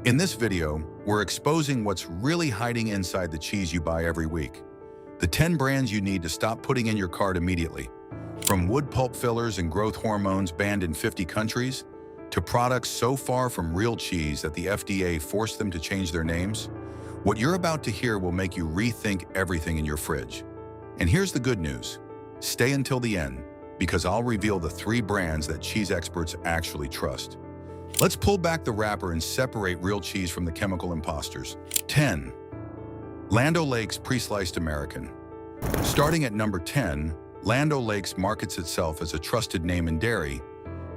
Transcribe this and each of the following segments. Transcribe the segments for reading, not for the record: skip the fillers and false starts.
In this video, we're exposing what's really hiding inside the cheese you buy every week. The 10 brands you need to stop putting in your cart immediately. From wood pulp fillers and growth hormones banned in 50 countries, to products so far from real cheese that the FDA forced them to change their names, what you're about to hear will make you rethink everything in your fridge. And here's the good news. Stay until the end, because I'll reveal the 3 brands that cheese experts actually trust. Let's pull back the wrapper and separate real cheese from the chemical imposters. 10. Land O'Lakes Pre-Sliced American. Starting at number 10, Land O'Lakes markets itself as a trusted name in dairy,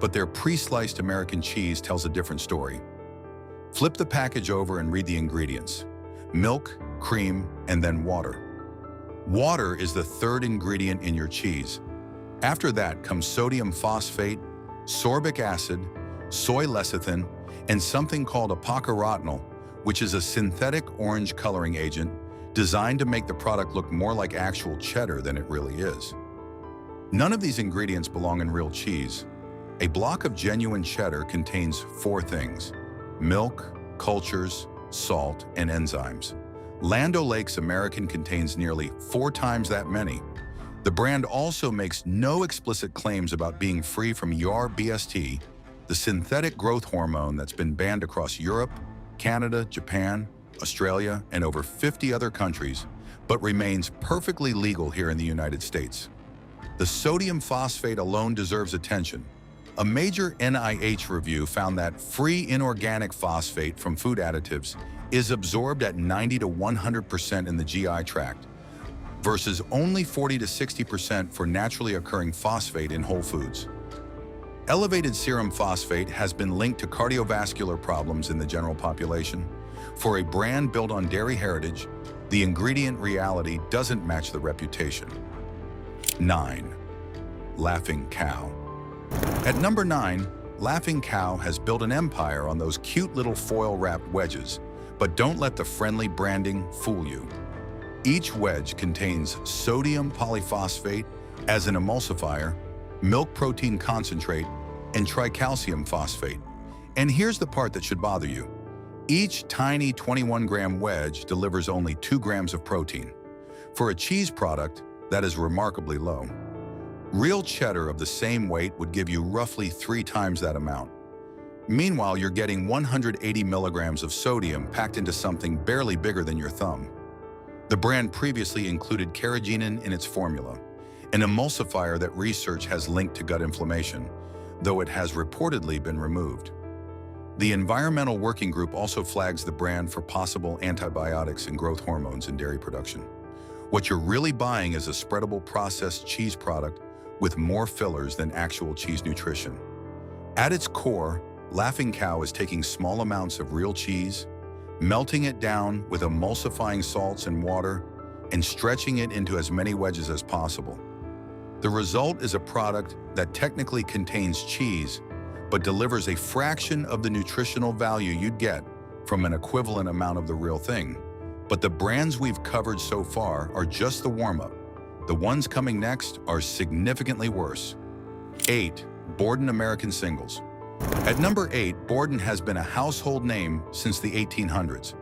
but their pre-sliced American cheese tells a different story. Flip the package over and read the ingredients. Milk, cream, and then water. Water is the 3rd ingredient in your cheese. After that comes sodium phosphate, sorbic acid, soy lecithin, and something called apocarotinol, which is a synthetic orange coloring agent designed to make the product look more like actual cheddar than it really is. None of these ingredients belong in real cheese. A block of genuine cheddar contains 4 things: milk, cultures, salt, and enzymes. Land O'Lakes American contains nearly 4 times that many. The brand also makes no explicit claims about being free from BST, the synthetic growth hormone that's been banned across Europe, Canada, Japan, Australia, and over 50 other countries, but remains perfectly legal here in the United States. The sodium phosphate alone deserves attention. A major NIH review found that free inorganic phosphate from food additives is absorbed at 90 to 100% in the GI tract, versus only 40 to 60% for naturally occurring phosphate in whole foods. Elevated serum phosphate has been linked to cardiovascular problems in the general population. For a brand built on dairy heritage, the ingredient reality doesn't match the reputation. 9. Laughing Cow. At number 9, Laughing Cow has built an empire on those cute little foil-wrapped wedges, but don't let the friendly branding fool you. Each wedge contains sodium polyphosphate as an emulsifier, milk protein concentrate, and tricalcium phosphate. And here's the part that should bother you. Each tiny 21-gram wedge delivers only 2 grams of protein. For a cheese product, that is remarkably low. Real cheddar of the same weight would give you roughly 3 times that amount. Meanwhile, you're getting 180 milligrams of sodium packed into something barely bigger than your thumb. The brand previously included carrageenan in its formula, an emulsifier that research has linked to gut inflammation, though it has reportedly been removed. The Environmental Working Group also flags the brand for possible antibiotics and growth hormones in dairy production. What you're really buying is a spreadable processed cheese product with more fillers than actual cheese nutrition. At its core, Laughing Cow is taking small amounts of real cheese, melting it down with emulsifying salts and water, and stretching it into as many wedges as possible. The result is a product that technically contains cheese, but delivers a fraction of the nutritional value you'd get from an equivalent amount of the real thing. But the brands we've covered so far are just the warm-up. The ones coming next are significantly worse. 8. Borden American Singles. At number 8, Borden has been a household name since the 1800s,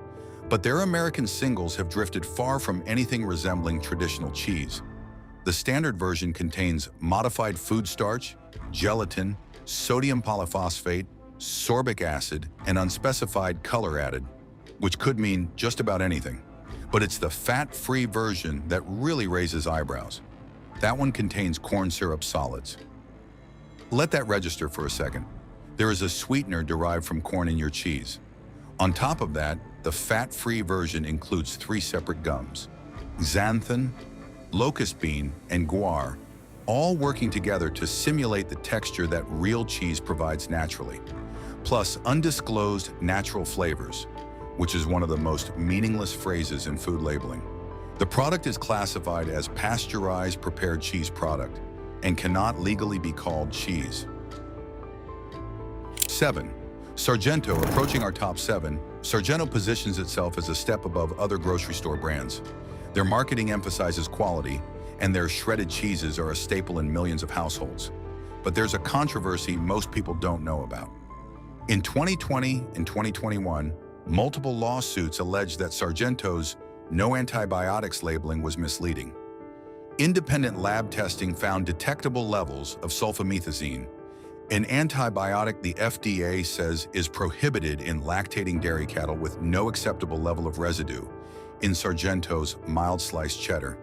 but their American Singles have drifted far from anything resembling traditional cheese. The standard version contains modified food starch, gelatin, sodium polyphosphate, sorbic acid, and unspecified color added, which could mean just about anything. But it's the fat-free version that really raises eyebrows. That one contains corn syrup solids. Let that register for a second. There is a sweetener derived from corn in your cheese. On top of that, the fat-free version includes 3 separate gums: xanthan, locust bean, and guar, all working together to simulate the texture that real cheese provides naturally, plus undisclosed natural flavors, which is one of the most meaningless phrases in food labeling. The product is classified as pasteurized prepared cheese product and cannot legally be called cheese. 7. Sargento. Approaching our top 7, Sargento positions itself as a step above other grocery store brands. Their marketing emphasizes quality, and their shredded cheeses are a staple in millions of households. But there's a controversy most people don't know about. In 2020 and 2021, Multiple lawsuits allege that Sargento's no antibiotics labeling was misleading. Independent lab testing found detectable levels of sulfamethazine, an antibiotic the FDA says is prohibited in lactating dairy cattle with no acceptable level of residue, in Sargento's mild-sliced cheddar.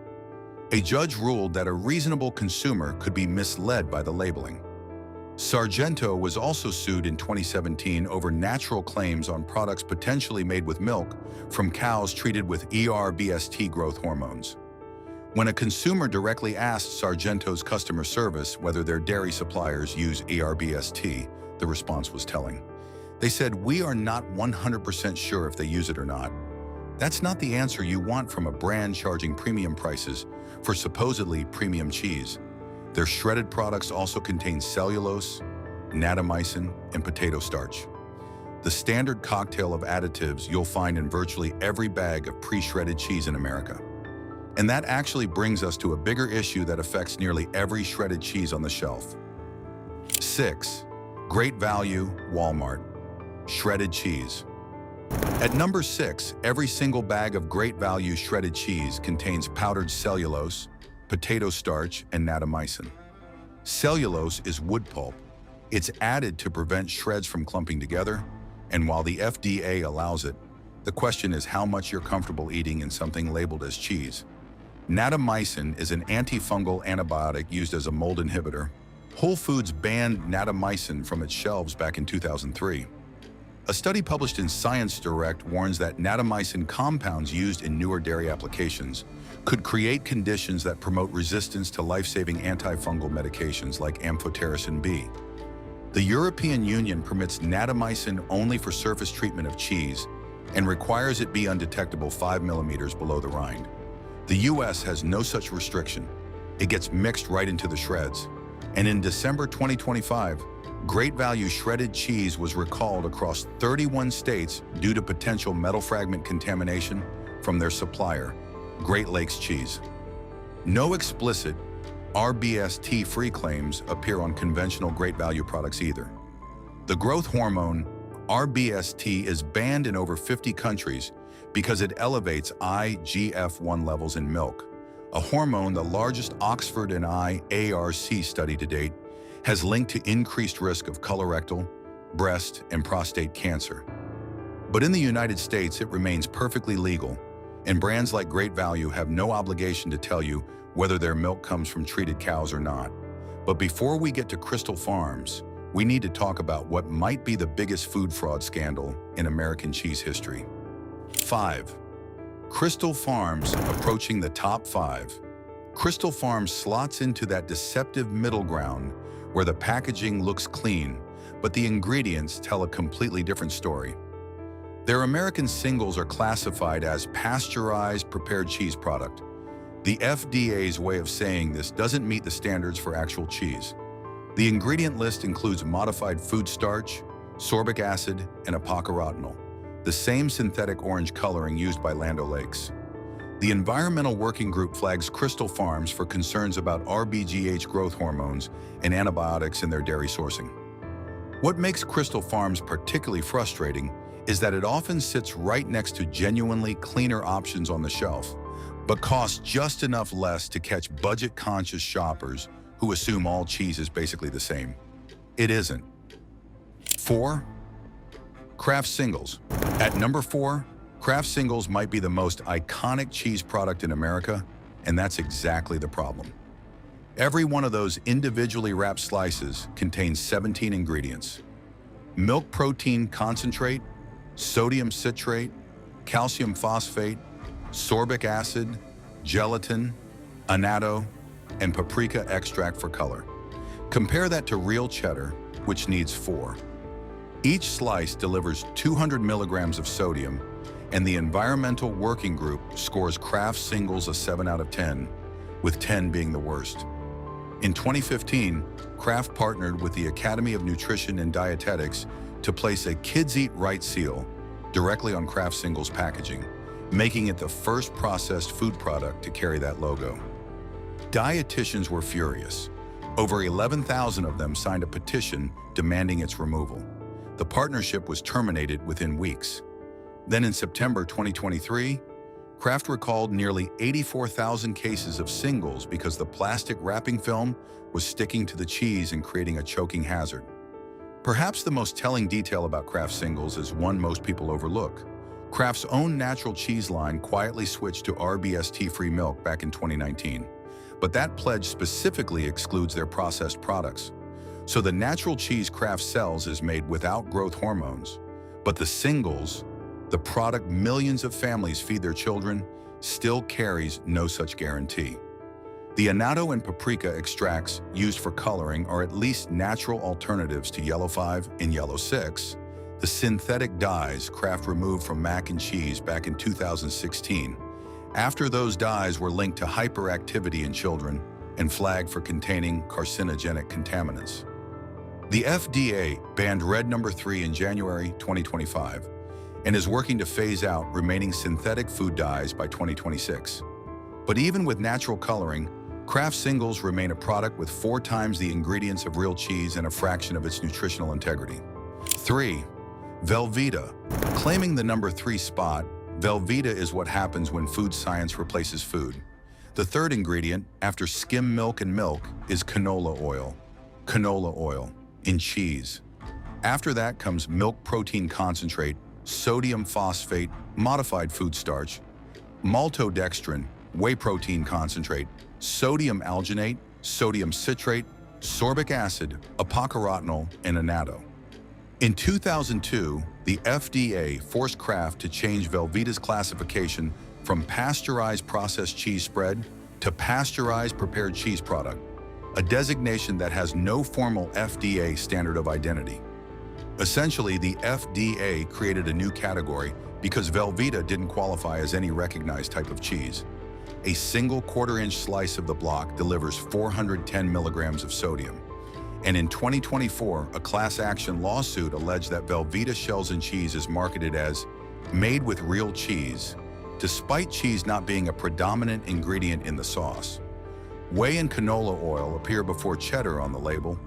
A judge ruled that a reasonable consumer could be misled by the labeling. Sargento was also sued in 2017 over natural claims on products potentially made with milk from cows treated with ERBST growth hormones. When a consumer directly asked Sargento's customer service whether their dairy suppliers use ERBST, the response was telling. They said, "We are not 100% sure if they use it or not." That's not the answer you want from a brand charging premium prices for supposedly premium cheese. Their shredded products also contain cellulose, natamycin, and potato starch. The standard cocktail of additives you'll find in virtually every bag of pre-shredded cheese in America. And that actually brings us to a bigger issue that affects nearly every shredded cheese on the shelf. 6. Great value, Walmart. Shredded cheese. At number 6, every single bag of Great Value shredded cheese contains powdered cellulose, potato starch, and natamycin. Cellulose is wood pulp. It's added to prevent shreds from clumping together, and while the FDA allows it, the question is how much you're comfortable eating in something labeled as cheese. Natamycin is an antifungal antibiotic used as a mold inhibitor. Whole Foods banned natamycin from its shelves back in 2003. A study published in Science Direct warns that natamycin compounds used in newer dairy applications could create conditions that promote resistance to life-saving antifungal medications like amphotericin B. The European Union permits natamycin only for surface treatment of cheese and requires it be undetectable 5 millimeters below the rind. The US has no such restriction. It gets mixed right into the shreds. And in December 2025, Great Value shredded cheese was recalled across 31 states due to potential metal fragment contamination from their supplier, Great Lakes Cheese. No explicit RBST-free claims appear on conventional Great Value products either. The growth hormone RBST is banned in over 50 countries because it elevates IGF-1 levels in milk, a hormone the largest Oxford and IARC study to date has linked to increased risk of colorectal, breast, and prostate cancer. But in the United States, it remains perfectly legal, and brands like Great Value have no obligation to tell you whether their milk comes from treated cows or not. But before we get to Crystal Farms, we need to talk about what might be the biggest food fraud scandal in American cheese history. 5. Crystal Farms approaching the top 5. Crystal Farms slots into that deceptive middle ground where the packaging looks clean, but the ingredients tell a completely different story. Their American singles are classified as pasteurized prepared cheese product. The FDA's way of saying this doesn't meet the standards for actual cheese. The ingredient list includes modified food starch, sorbic acid, and apocarotinol, the same synthetic orange coloring used by Land O'Lakes. The Environmental Working Group flags Crystal Farms for concerns about RBGH growth hormones and antibiotics in their dairy sourcing. What makes Crystal Farms particularly frustrating is that it often sits right next to genuinely cleaner options on the shelf, but costs just enough less to catch budget-conscious shoppers who assume all cheese is basically the same. It isn't. 4. Kraft Singles. At number 4, Kraft Singles might be the most iconic cheese product in America, and that's exactly the problem. Every one of those individually wrapped slices contains 17 ingredients: milk protein concentrate, sodium citrate, calcium phosphate, sorbic acid, gelatin, annatto, and paprika extract for color. Compare that to real cheddar, which needs 4. Each slice delivers 200 milligrams of sodium, and the Environmental Working Group scores Kraft Singles a 7 out of 10, with 10 being the worst. In 2015, Kraft partnered with the Academy of Nutrition and Dietetics to place a Kids Eat Right seal directly on Kraft Singles packaging, making it the first processed food product to carry that logo. Dietitians were furious. Over 11,000 of them signed a petition demanding its removal. The partnership was terminated within weeks. Then in September 2023, Kraft recalled nearly 84,000 cases of Singles because the plastic wrapping film was sticking to the cheese and creating a choking hazard. Perhaps the most telling detail about Kraft Singles is one most people overlook. Kraft's own natural cheese line quietly switched to RBST-free milk back in 2019, but that pledge specifically excludes their processed products. So the natural cheese Kraft sells is made without growth hormones, but the Singles, the product millions of families feed their children, still carries no such guarantee. The annatto and paprika extracts used for coloring are at least natural alternatives to Yellow 5 and Yellow 6, the synthetic dyes Kraft removed from mac and cheese back in 2016, after those dyes were linked to hyperactivity in children and flagged for containing carcinogenic contaminants. The FDA banned Red No. 3 in January 2025 and is working to phase out remaining synthetic food dyes by 2026. But even with natural coloring, Kraft Singles remain a product with 4 times the ingredients of real cheese and a fraction of its nutritional integrity. 3. Velveeta. Claiming the number 3 spot, Velveeta is what happens when food science replaces food. The third ingredient, after skim milk and milk, is canola oil. Canola oil in cheese. After that comes milk protein concentrate, sodium phosphate, modified food starch, maltodextrin, whey protein concentrate, sodium alginate, sodium citrate, sorbic acid, epocarotenol, and annatto. In 2002, the FDA forced Kraft to change Velveeta's classification from pasteurized processed cheese spread to pasteurized prepared cheese product, a designation that has no formal FDA standard of identity. Essentially, the FDA created a new category because Velveeta didn't qualify as any recognized type of cheese. A single quarter-inch slice of the block delivers 410 milligrams of sodium. And in 2024, a class action lawsuit alleged that Velveeta shells and cheese is marketed as made with real cheese, despite cheese not being a predominant ingredient in the sauce. Whey and canola oil appear before cheddar on the label.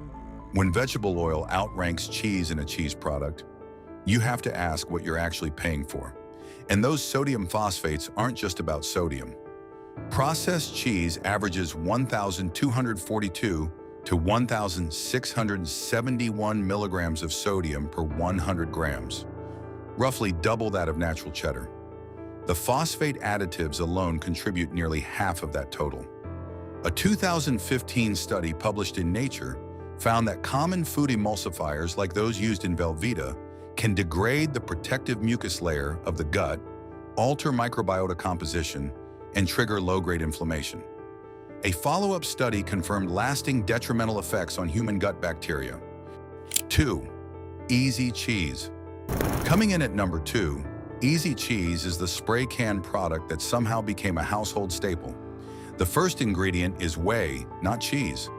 When vegetable oil outranks cheese in a cheese product, you have to ask what you're actually paying for. And those sodium phosphates aren't just about sodium. Processed cheese averages 1,242 to 1,671 milligrams of sodium per 100 grams, roughly double that of natural cheddar. The phosphate additives alone contribute nearly half of that total. A 2015 study published in Nature found that common food emulsifiers like those used in Velveeta can degrade the protective mucus layer of the gut, alter microbiota composition, and trigger low-grade inflammation. A follow-up study confirmed lasting detrimental effects on human gut bacteria. 2. Easy Cheese. Coming in at number 2, Easy Cheese is the spray can product that somehow became a household staple. The first ingredient is whey, not cheese.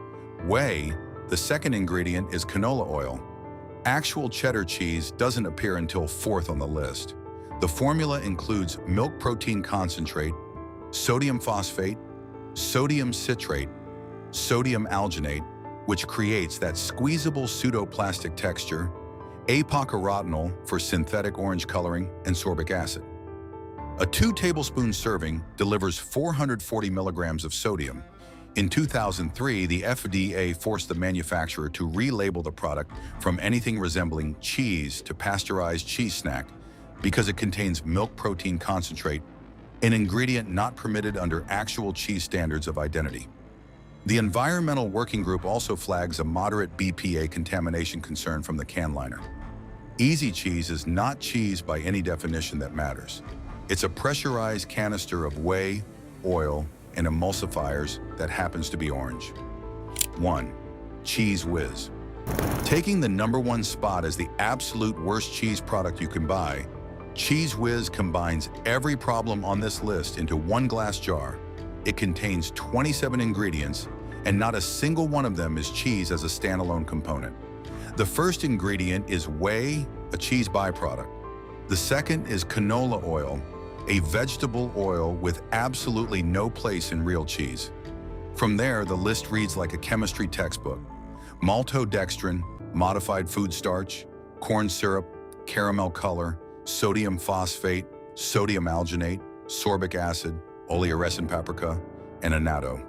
Whey, the second ingredient is canola oil. Actual cheddar cheese doesn't appear until 4th on the list. The formula includes milk protein concentrate, sodium phosphate, sodium citrate, sodium alginate, which creates that squeezable pseudoplastic texture, epocarotenol for synthetic orange coloring, and sorbic acid. A 2-tablespoon serving delivers 440 milligrams of sodium. In 2003, the FDA forced the manufacturer to relabel the product from anything resembling cheese to pasteurized cheese snack because it contains milk protein concentrate, an ingredient not permitted under actual cheese standards of identity. The Environmental Working Group also flags a moderate BPA contamination concern from the can liner. Easy Cheese is not cheese by any definition that matters. It's a pressurized canister of whey, oil, and emulsifiers that happens to be orange. 1. Cheez Whiz. Taking the number 1 spot as the absolute worst cheese product you can buy, Cheez Whiz combines every problem on this list into one glass jar. It contains 27 ingredients, and not a single one of them is cheese as a standalone component. The first ingredient is whey, a cheese byproduct. The second is canola oil, a vegetable oil with absolutely no place in real cheese. From there, the list reads like a chemistry textbook. Maltodextrin, modified food starch, corn syrup, caramel color, sodium phosphate, sodium alginate, sorbic acid, oleoresin paprika, and annatto.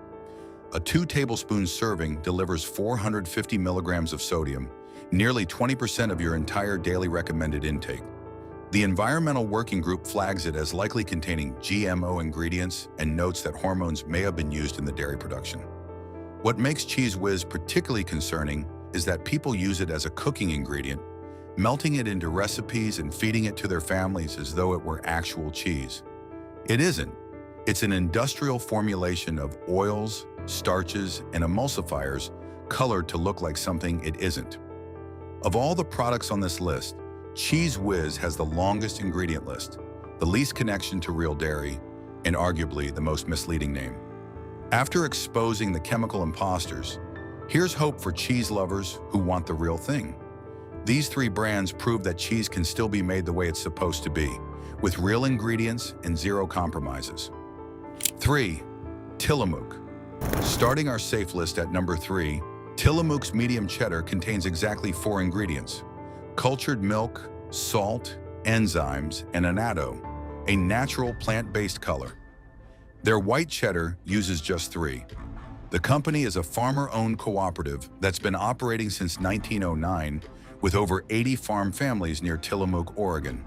A 2-tablespoon serving delivers 450 milligrams of sodium, nearly 20% of your entire daily recommended intake. The Environmental Working Group flags it as likely containing GMO ingredients and notes that hormones may have been used in the dairy production. What makes Cheez Whiz particularly concerning is that people use it as a cooking ingredient, melting it into recipes and feeding it to their families as though it were actual cheese. It isn't. It's an industrial formulation of oils, starches, and emulsifiers colored to look like something it isn't. Of all the products on this list, Cheez Whiz has the longest ingredient list, the least connection to real dairy, and arguably the most misleading name. After exposing the chemical imposters, here's hope for cheese lovers who want the real thing. These 3 brands prove that cheese can still be made the way it's supposed to be, with real ingredients and zero compromises. 3. Tillamook. Starting our safe list at number 3, Tillamook's medium cheddar contains exactly 4 ingredients: cultured milk, salt, enzymes, and annatto, a natural plant-based color. Their white cheddar uses just 3. The company is a farmer-owned cooperative that's been operating since 1909 with over 80 farm families near Tillamook, Oregon.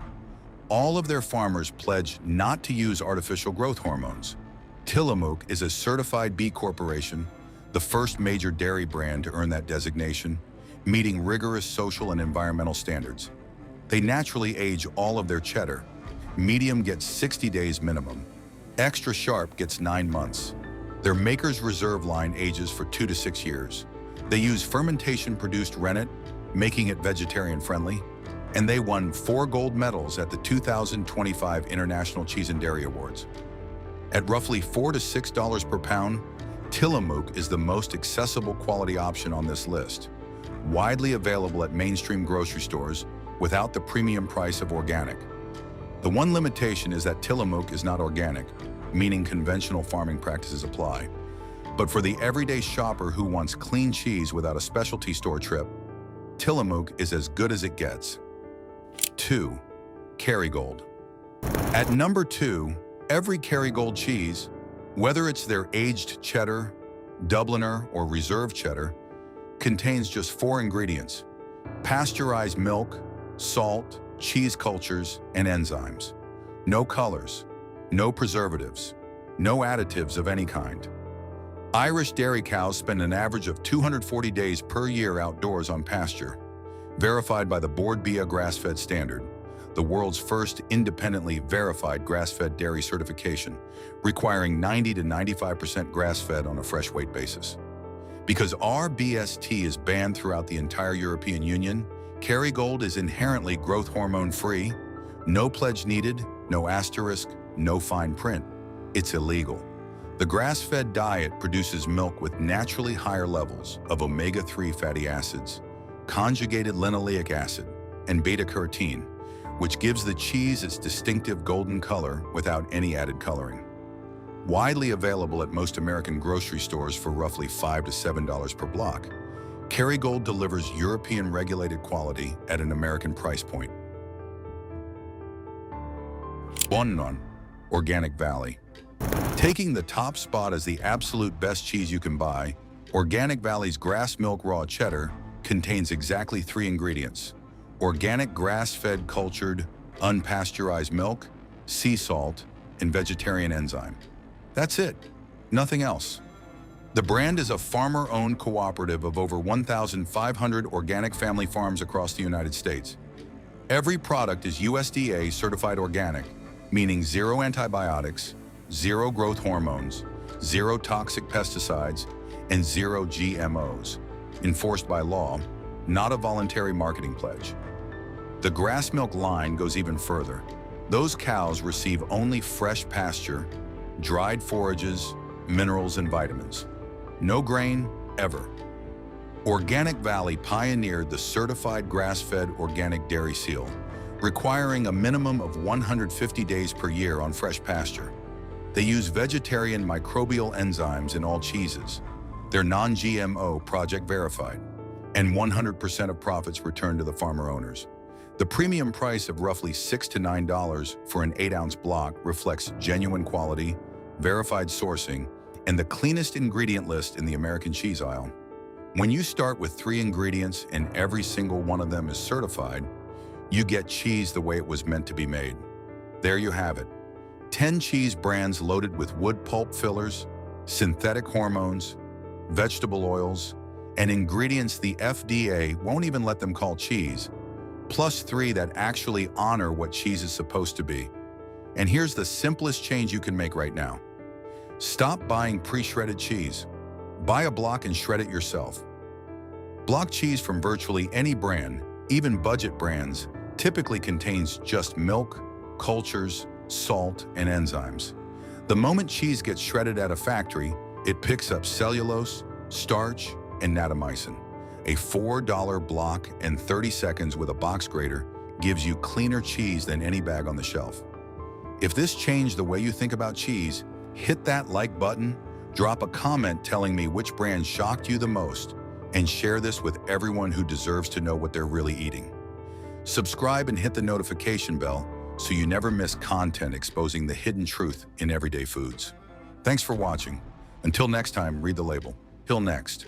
All of their farmers pledge not to use artificial growth hormones. Tillamook is a certified B Corporation, the first major dairy brand to earn that designation, meeting rigorous social and environmental standards. They naturally age all of their cheddar. Medium gets 60 days minimum. Extra sharp gets 9 months. Their Maker's Reserve line ages for 2 to 6 years. They use fermentation-produced rennet, making it vegetarian-friendly, and they won 4 gold medals at the 2025 International Cheese and Dairy Awards. At roughly $4 to $6 per pound, Tillamook is the most accessible quality option on this list, widely available at mainstream grocery stores without the premium price of organic. The one limitation is that Tillamook is not organic, meaning conventional farming practices apply. But for the everyday shopper who wants clean cheese without a specialty store trip, Tillamook is as good as it gets. 2. Kerrygold. At number 2, every Kerrygold cheese, whether it's their aged cheddar, Dubliner, or reserve cheddar, contains just 4 ingredients: pasteurized milk, salt, cheese cultures, and enzymes. No colors, no preservatives, no additives of any kind. Irish dairy cows spend an average of 240 days per year outdoors on pasture, verified by the Borden grass-fed standard, the world's first independently verified grass-fed dairy certification, requiring 90 to 95% grass-fed on a fresh weight basis. Because RBST is banned throughout the entire European Union, Kerrygold is inherently growth hormone-free, no pledge needed, no asterisk, no fine print. It's illegal. The grass-fed diet produces milk with naturally higher levels of omega-3 fatty acids, conjugated linoleic acid, and beta-carotene, which gives the cheese its distinctive golden color without any added coloring. Widely available at most American grocery stores for roughly $5 to $7 per block, Kerrygold delivers European regulated quality at an American price point. Borden, Organic Valley. Taking the top spot as the absolute best cheese you can buy, Organic Valley's grass milk raw cheddar contains exactly 3 ingredients: organic grass-fed cultured, unpasteurized milk, sea salt, and vegetarian enzyme. That's it, nothing else. The brand is a farmer-owned cooperative of over 1,500 organic family farms across the United States. Every product is USDA certified organic, meaning 0 antibiotics, 0 growth hormones, 0 toxic pesticides, and 0 GMOs, enforced by law, not a voluntary marketing pledge. The grass milk line goes even further. Those cows receive only fresh pasture, dried forages, minerals, and vitamins. No grain, ever. Organic Valley pioneered the certified grass-fed organic dairy seal, requiring a minimum of 150 days per year on fresh pasture. They use vegetarian microbial enzymes in all cheeses. They're non-GMO project verified, and 100% of profits return to the farmer owners. The premium price of roughly $6 to $9 for an 8-ounce block reflects genuine quality, verified sourcing, and the cleanest ingredient list in the American cheese aisle. When you start with 3 ingredients and every single one of them is certified, you get cheese the way it was meant to be made. There you have it. 10 cheese brands loaded with wood pulp fillers, synthetic hormones, vegetable oils, and ingredients the FDA won't even let them call cheese, plus 3 that actually honor what cheese is supposed to be. And here's the simplest change you can make right now. Stop buying pre-shredded cheese. Buy a block and shred it yourself. Block cheese from virtually any brand, even budget brands, typically contains just milk, cultures, salt, and enzymes. The moment cheese gets shredded at a factory, it picks up cellulose, starch, and natamycin. A $4 block and 30 seconds with a box grater gives you cleaner cheese than any bag on the shelf. If this changed the way you think about cheese, hit that like button, drop a comment telling me which brand shocked you the most, and share this with everyone who deserves to know what they're really eating. Subscribe and hit the notification bell so you never miss content exposing the hidden truth in everyday foods. Thanks for watching. Until next time, read the label. Till next.